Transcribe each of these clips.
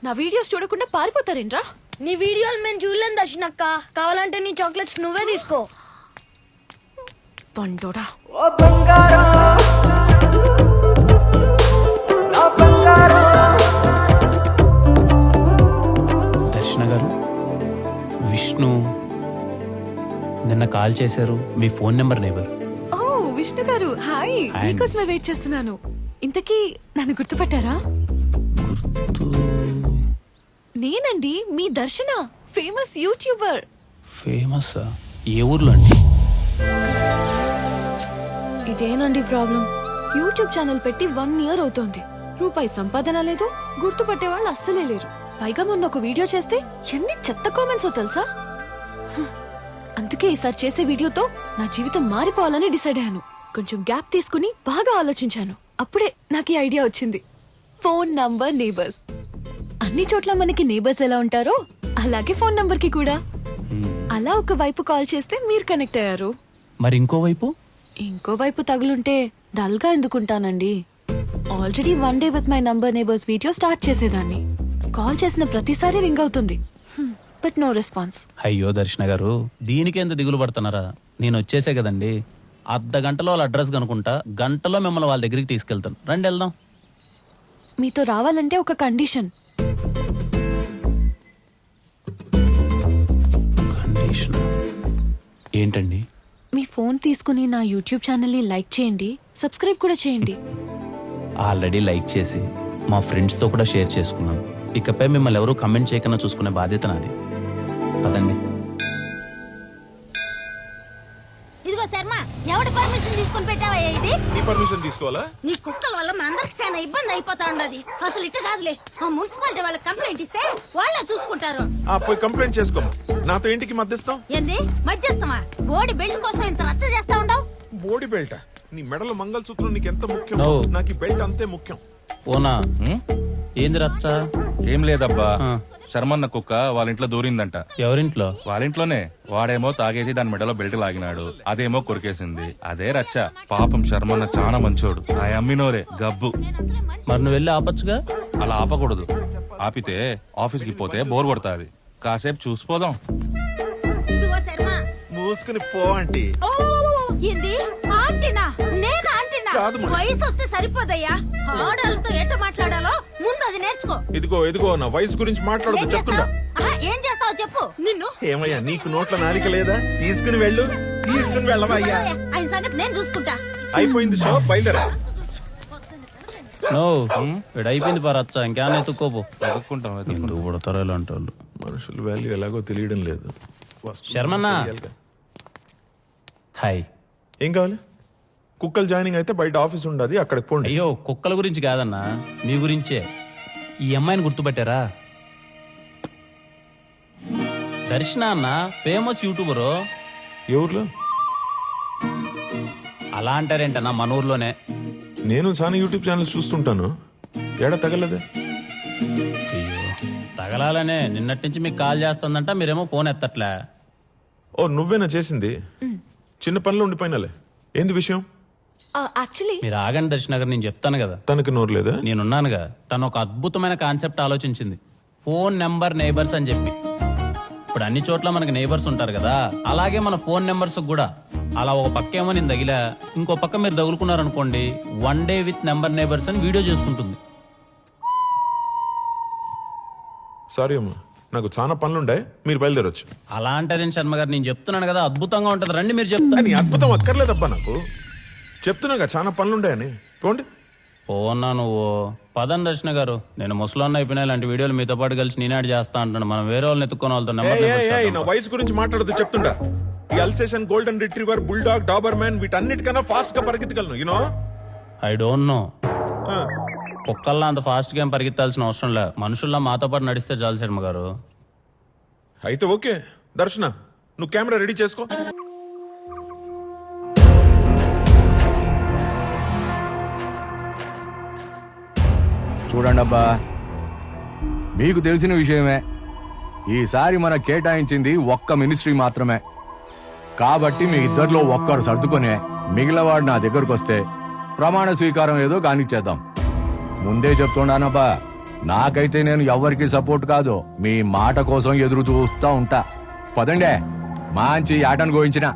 నా వీడియోస్ చూడకుండా పారిపోతారేంట్రా? నీ వీడియోలు మేము చూడలేం దర్శనక్క. కావాలంటే నీ చాక్లెట్స్ నువ్వే తీసుకో. పండోడా. దర్శన గారు, విష్ణు నిన్న కాల్ చేశారు. మీ ఫోన్ నెంబర్ నేబర్. ఓ విష్ణు గారు, హాయ్. మీకోసమే వెయిట్ చేస్తున్నాను. ఇంతకీ నన్ను గుర్తుపట్టారా? నేనండి మీ దర్శన, ఫేమస్ యూట్యూబర్. ఫేమస్? ఏ ఊర్లో అండి? ఇదేనండి ప్రాబ్లం. యూట్యూబ్ ఛానల్ పెట్టి 1 year అవుతోంది. రూపాయి సంపాదన లేదు, గుర్తుపట్టే వాళ్ళు అస్సలే లేరు. పైగా మొన్న ఒక వీడియో చేస్తే ఎన్ని చెత్త కామెంట్స్ తెలుసా? అందుకే ఈసారి చేసే వీడియోతో నా జీవితం మారిపోవాలని డిసైడ్ అయ్యాను. కొంచెం గ్యాప్ తీసుకుని బాగా ఆలోచించాను. అప్పుడే నాకు ఈ ఐడియా వచ్చింది. Phone number neighbours. అన్ని చోట్ల మనకి నేబర్స్ ఎలా ఉంటారో అలాగే ఫోన్ నంబర్ కి కూడా. అలా ఒక వైపు కాల్ చేస్తే మీరు కనెక్ట్ అయ్యారు. మరి ఇంకోవైపు తగులుంటే డల్ గా ఎందుకుంటానండి? Already 1 day with my number neighbours video start చేసేదాన్ని. కాల్ చేసిన ప్రతిసారి రింగ్ అవుతుంది, బట్ నో రెస్పాన్స్. అయ్యో దర్శన గారు, దీనికి ఎంత దిగులు పడుతున్నారా? నేను వచ్చేసే కదండి. అర్ధ గంటలో వాళ్ళ అడ్రస్ కనుకుంటా, గంటలో మిమ్మల్ని వాళ్ళ దగ్గరికి తీసుకెళ్తాను. రండి వెళ్దాం. మీతో రావాలంటే ఒక కండిషన్. కండిషన్ ఏంటండి? మీ ఫోన్ తీసుకుని నా యూట్యూబ్ ఛానల్ ని లైక్ చేయండి, సబ్స్క్రైబ్ కూడా చేయండి. ఆల్రెడీ లైక్ చేసి మా ఫ్రెండ్స్ తో కూడా షేర్ చేసుకున్నాను. ఇకపై మిమ్మల్ని ఎవరు కమెంట్ చేయకుండా చూసుకునే బాధ్యత నాది. పదండి. ఇదిగో శర్మ, ఎవడి పర్మిషన్ తీసుకుని పెట్టావా ఇది? నీ పర్మిషన్ తీసుకోవాలా? నీ కుక్కల వల్ల మా అందరికి చాలా ఇబ్బంది అయిపోతా ఉండదు. అసలు ఇట్ట కాదులే, ఆ మున్సిపాలిటీ వాళ్ళకి కంప్లైంట్ ఇస్తే వాళ్ళే చూసుకుంటారు. పోయి కంప్లైంట్ చేసుకో. నాతో ఇంటికి మధ్యస్థం ఏంది మధ్యస్థమా? బోడి బెల్ట్ కోసం ఇంత రచ్చ చేస్తా ఉండవు. బోడి బెల్ట్? నీ మెడలో మంగళసూత్రం నీకు ఎంత ముఖ్యం, No. నాకు ఈ బెల్ట్ అంతే ముఖ్యం. ఓనా? ఏంది రచ్చ? ఏం లేదబ్బా, శర్మన్న కుక్క వాళ్ళ ఇంట్లో దూరిందంట. ఎవరింట్లో? వాళ్ళ ఇంట్లోనే. వాడేమో తాగేసి దాని మెడలో బెల్ట్ లాగినాడు, అదేమో కొరికేసింది. అదే రచ్చ. పాపం శర్మన్న చాలా మంచోడు. ఆ అమ్మినోరే గబ్బు. మరి నువ్వు వెళ్ళి ఆపచ్చుగా. అలా ఆపకూడదు. ఆపితే ఆఫీస్కి పోతే బోర్ కొడతాది. కాసేపు చూసిపోదాం. ఇదిగో శర్మ, మూసుకుని పో ఆంటీ. ఓ ఏంది ఆంటీనా? నేను ఆంటీనా? కాదు మరి. వయసు వస్తే సరిపోదయ్యా. ఆడాలతో ఎట్ట మాట్లాడాలో ముందు అది నేర్చుకో. ఇదిగో నా వయసు గురించి మాట్లాడదు చెప్తుండా. ఏం చేస్తావు చెప్పు. నిన్ను ఏమయ్యా, నీకు నోట్ల నాలిక లేదా? తీసుకుని వెళ్ళు. తీసుకుని వెళ్ళవా అయ్యా? ఆయన సంగతి నేను చూసుకుంటా. అయిపోయింది షో, బయలుదేరా. నో, ఇక్కడ అయిపోయింది పా రచ్చ. ఇంకేమైనా ఎత్తుక్కోపో. వెతుక్కుంటాం. ఎందుకు పుడతారో ఇలాంటి వాళ్ళు. మనుషుల వాల్యూ ఎలాగో తెలియడం లేదు. శర్మన్న. హాయ్. ఏం కావాలి? కుక్కలు జాయినింగ్ అయితే బయట ఆఫీస్ ఉండదు, అక్కడికి పోండి. అయ్యో, కుక్కల గురించి కాదన్నా, మీ గురించే. ఈ అమ్మాయిని గుర్తుపట్టారా? దర్శన అన్న, ఫేమస్ యూట్యూబరు. ఏ ఊర్లో? అలా అంటారేంటన్నా, మన ఊర్లోనే. నేను చాలా యూట్యూబ్ ఛానల్స్ చూస్తుంటాను. ఏడా తగలదే? అయ్యో, తగలాలనే నిన్నటి నుంచి మీకు కాల్ చేస్తుందంట, మీరేమో ఫోన్ ఎత్తట్లే. ఓ, నువ్వేనా చేసింది? చిన్న పనిలో ఉండిపోయినాలే. ఏంది విషయం? యాక్చువల్లీ మీరు ఆగండి దర్శన గారు, నేను చెప్తాను కదా. తనకి నోరు లేదా? నేనున్నానుగా. తను ఒక అద్భుతమైన కాన్సెప్ట్ ఆలోచించింది, ఫోన్ నెంబర్ నేబర్స్ అని చెప్పి. ఇప్పుడు అన్ని చోట్ల మనకి నేబర్స్ ఉంటారు కదా, అలాగే మన ఫోన్ నెంబర్స్ కూడా. అలా ఒక పక్క ఏమో నేను తగిలా, ఇంకో పక్క మీరు తగులుకున్నారనుకోండి, 1 day విత్ నెంబర్ నేబర్స్ అని వీడియో చేసుకుంటుంది. సారీ అమ్మా, నాకు చాలా పనులుండే, మీరు బయలుదేరొచ్చు. అలా అంటారేం శర్మ గారు, నేను చెప్తున్నాను కదా అద్భుతంగా ఉంటది. రండి మీరు చెప్తా. నీ అద్భుతం అక్కర్లేదబ్బా, నాకు చెప్తున్నాగా చాలా పనులుండాయని. పోండి. పోన్నా నువ్వు. పదం దర్శన గారు, నేను ముసలాన్న అయిపోయినా ఇలాంటి వీడియోలు మీతో పాటు కలిసి నేనాడు చేస్తా అంటాను. మనం వేరే వాళ్ళని ఎత్తుకొని వాళ్ళతో నా వయసు గురించి మాట్లాడదు చెప్తుండా. ఈ Alsatian, golden retriever, bulldog, Doberman వీటన్నిటికన్నా ఫాస్ట్ గా పరిగెత్తగలను. You know, I don't know. కుక్కల్లా అంత ఫాస్ట్ గా పరిగెత్తాల్సిన అవసరం లే, మనుషుల్లా మాతో పాటు నడిస్తే చాలు శర్మ గారు. అయితే ఓకే. దర్శన, నువ్వు కెమెరా రెడీ చేసుకో. చూడండి అబ్బా, మీకు తెలిసిన విషయమే. ఈసారి మన కేటాయించింది ఒక్క మినిస్ట్రీ మాత్రమే. కాబట్టి మీ ఇద్దరిలో ఒక్కరు సర్దుకొని మిగిలినవాడు నా దగ్గరకు వస్తే ప్రమాణ స్వీకారం ఏదో కానిచ్చేద్దాం. ముందే చెప్తున్నానబ్బా, నాకైతే నేను ఎవరికి సపోర్ట్ కాదు, మీ మాట కోసం ఎదురు చూస్తా ఉంటా. పదండే, మంచి ఆటను గోయించిన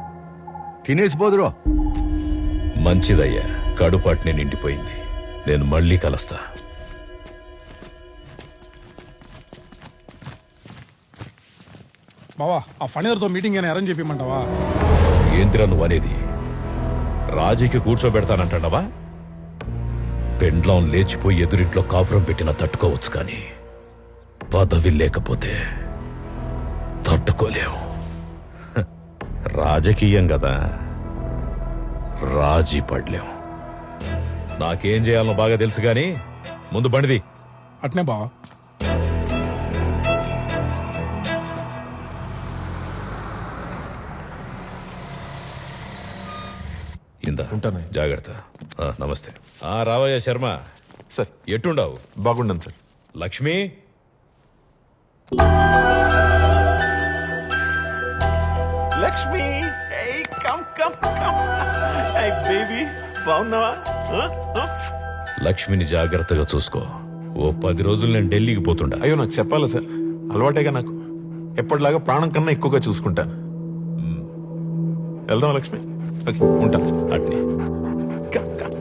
తినేసిపోదురు. మంచిదయ్యా, కడుపాటిని నిండిపోయింది. నేను మళ్ళీ కలుస్తా. బావా ఆ ఫణిధర్తో మీటింగ్ అని అరేంజ్ చెప్పమంటావా? ఏందిరా నువ్వు అనేది? రాజీకి కూర్చోబెడతానంటావా? పెండ్లం లేచిపోయి ఎదురింట్లో కాపురం పెట్టినా తట్టుకోవచ్చు, కానీ పదవి లేకపోతే తట్టుకోలేము. హ, రాజకీయం కదా, రాజీ పడలేం. నాకేం చేయాలో బాగా తెలుసు, కానీ ముందు బండిది. అట్నే బావా. ఇందా ఉంటాను. జాగ్రత్త. నమస్తే. రావయ్య శర్మ. సార్ ఎట్టుండావు? బాగుండను sir. Lakshmi, Lakshmi come come come baby, బాగున్నావా? లక్ష్మిని జాగ్రత్తగా చూసుకో. ఓ 10 రోజులు నేను ఢిల్లీకి పోతుండా. అయ్యో నాకు చెప్పాలి సార్, అలవాటేగా నాకు. ఎప్పటిలాగా ప్రాణం కన్నా ఎక్కువగా చూసుకుంటాను. వెళ్దాం లక్ష్మి. ఓకే, ఉంటాను సార్. అట్నే. Come come.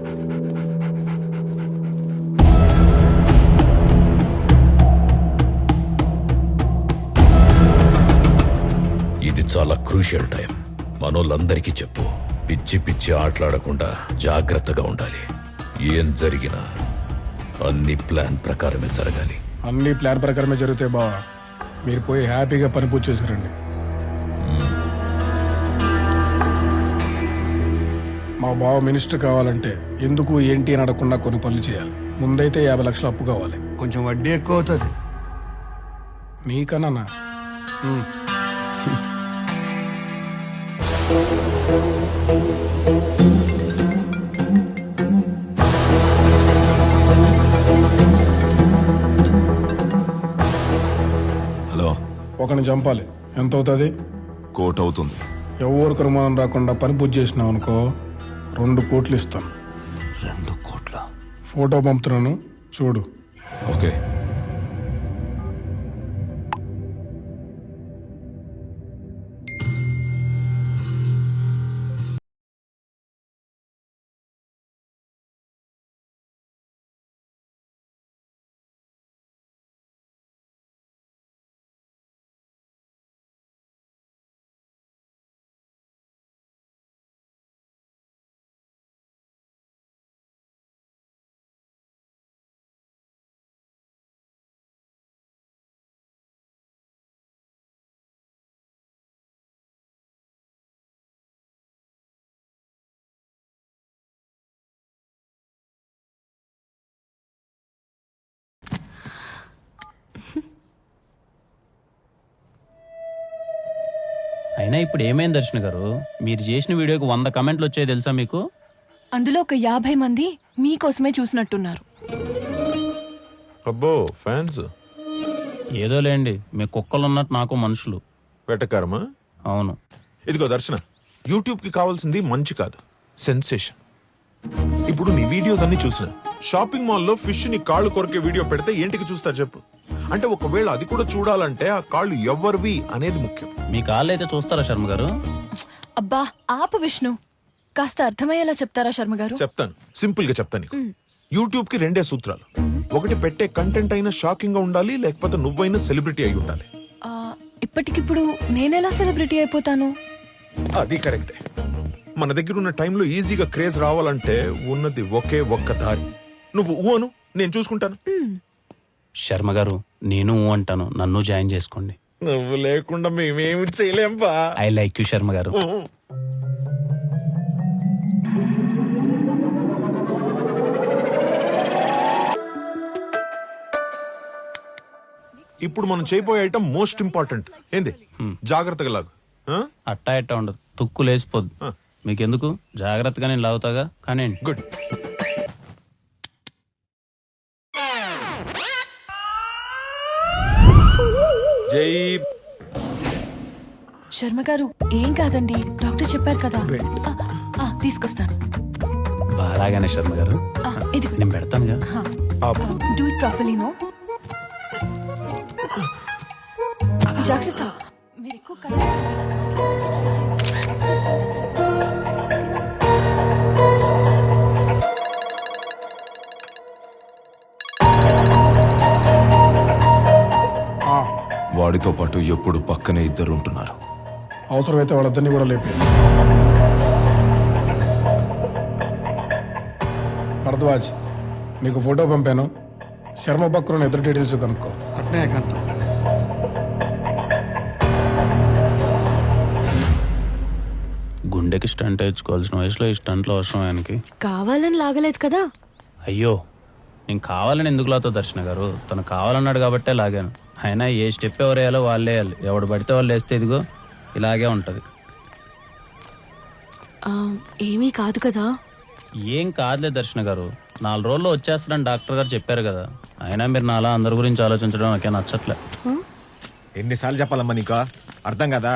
ఇది చాలా క్రూషియల్ టైం. మనోళ్ళందరికీ చెప్పు, పిచ్చి పిచ్చి ఆటలాడకుండా జాగ్రత్తగా ఉండాలి. ఏం జరిగినా అన్ని ప్లాన్ ప్రకారమే జరగాలి. అన్ని ప్లాన్ ప్రకారమే జరుగుతాయి బావా. మీరు పోయి హ్యాపీగా పని పూర్తి చేశారండి. మా బావ మినిస్టర్ కావాలంటే ఎందుకు ఏంటి అని అడగకుండా కొన్ని పనులు చేయాలి. ముందైతే 50 లక్షలు అప్పు కావాలి. కొంచెం వడ్డీ ఎక్కువ అవుతుంది. మీకన్నా హలో, ఒకరిని చంపాలి. ఎంత అవుతుంది? కోట్ అవుతుంది. ఎవరికి అనుమానం రాకుండా పని పూర్తి చేసినావు అనుకో, 2 కోట్లు ఇస్తాను. 2 కోట్ల? ఫోటో పంపుతున్నాను, చూడు. ఓకే. అయినా ఇప్పుడు ఏమైంది దర్శన గారు? మీరు చేసిన వీడియోకి 100 కమెంట్లు వచ్చాయి తెలుసా మీకు? అందులో ఒక 50 మంది మీకోసమే చూసినట్టున్నారు. అబ్బో, ఫ్యాన్స్. ఏదో లేండి, మీ కుక్కలు ఉన్నట్టు నాకు మనుషులు. వెటకారమా? అవును. ఇదిగో దర్శన, యూట్యూబ్ కి కావాల్సింది మంచి కాదు, సెన్సేషన్. ఇప్పుడు నీ వీడియోస్ అన్ని చూసిన షాపింగ్ మాల్లో ఫిష్ ని కాళ్ళు కొరికే వీడియో పెడితే ఏంటికి చూస్తారు చెప్పు? అంటే ఒకవేళ అది కూడా చూడాలంటే ఆ కాళ్ళు ఎవరివి అనేది ముఖ్యం. మీ కాళ్ళు అయితే చూస్తారా శర్మ గారు? అబ్బా ఆపు విష్ణు, కాస్త అర్థమయ్యేలా చెప్తారా శర్మ గారు? చెప్తాను, సింపుల్ గా చెప్తాను నీకు. యూట్యూబ్ కి 2 సూత్రాలు. ఒకటి, పెట్టే కంటెంట్ అయినా షాకింగ్ గా ఉండాలి, లేకపోతే నువ్వైనా సెలబ్రిటీ అయి ఉండాలి. ఆ, ఇప్పటికిప్పుడు నేనెలా సెలబ్రిటీ అయిపోతాను? అది కరెక్టే. మన దగ్గర ఉన్న టైంలో ఈజీగా క్రేజ్ రావాలంటే ఉన్నది ఒకే ఒక్క దారి. నువ్వు ఊను, నేను చూసుకుంటాను. శర్మ గారు, నేను అంటాను, నన్ను జాయిన్ చేసుకోండి. నువ్వు లేకుండా మేమేమి చేయలేం బా. ఐ లైక్ యూ శర్మ గారు. ఇప్పుడు మనం చేయబోయే ఐటమ్ మోస్ట్ ఇంపార్టెంట్. ఏంది? జాగ్రత్తగా లాగు. అట్టా ఎట్టా ఉండదు, తుక్కు లేసిపోద్దు. మీకెందుకు, జాగ్రత్తగా నేను లాగుతాగా. కానీ గుడ్. జై. శర్మ గారు ఏం కాదండి, డాక్టర్ చెప్పారు కదా. తీసుకొస్తాను. బాగానే శర్మ గారు, ఇది నేను పెడతానుగా. Do it properly. నో జాగ్రత్త మీరు ఎక్కువ కళ్ళు ఆ, వాడితో పాటు ఎప్పుడు పక్కనే ఇద్దరు ఉంటున్నారు. అవసరమైతే వాళ్ళిద్దరిని కూడా లేపి. భరద్వాజ్, నీకు ఫోటో పంపాను. శర్మ బక్రోని ఎదురు డీటెయిల్స్ కనుక్కో. అట్నే ఏకాంతం. గుండెకి స్టంట్ వేయించుకోవాల్సిన వయసులో ఈ స్టంట్లో అవసరం ఆయనకి. కావాలని లాగలేదు కదా. అయ్యో, నేను కావాలని ఎందుకు లాతో దర్శన గారు, తను కావాలన్నాడు కాబట్టే లాగాను. అయినా ఏ స్టెప్ ఎవరు వేయాలో వాళ్ళే వేయాలి. ఎవడు పడితే వాళ్ళు వేస్తే ఇదిగో ఇలాగే ఉంటది. ఆ, ఏమీ కాదు కదా. ఏం కాదులే దర్శన గారు, 4 రోజుల్లో వచ్చేస్తాడని డాక్టర్ గారు చెప్పారు కదా. అయినా మీరు నాలా అందరి గురించి ఆలోచించడం నాకే నచ్చట్లే. ఎన్నిసార్లు చెప్పాలమ్మా నీకు, అర్థం కదా?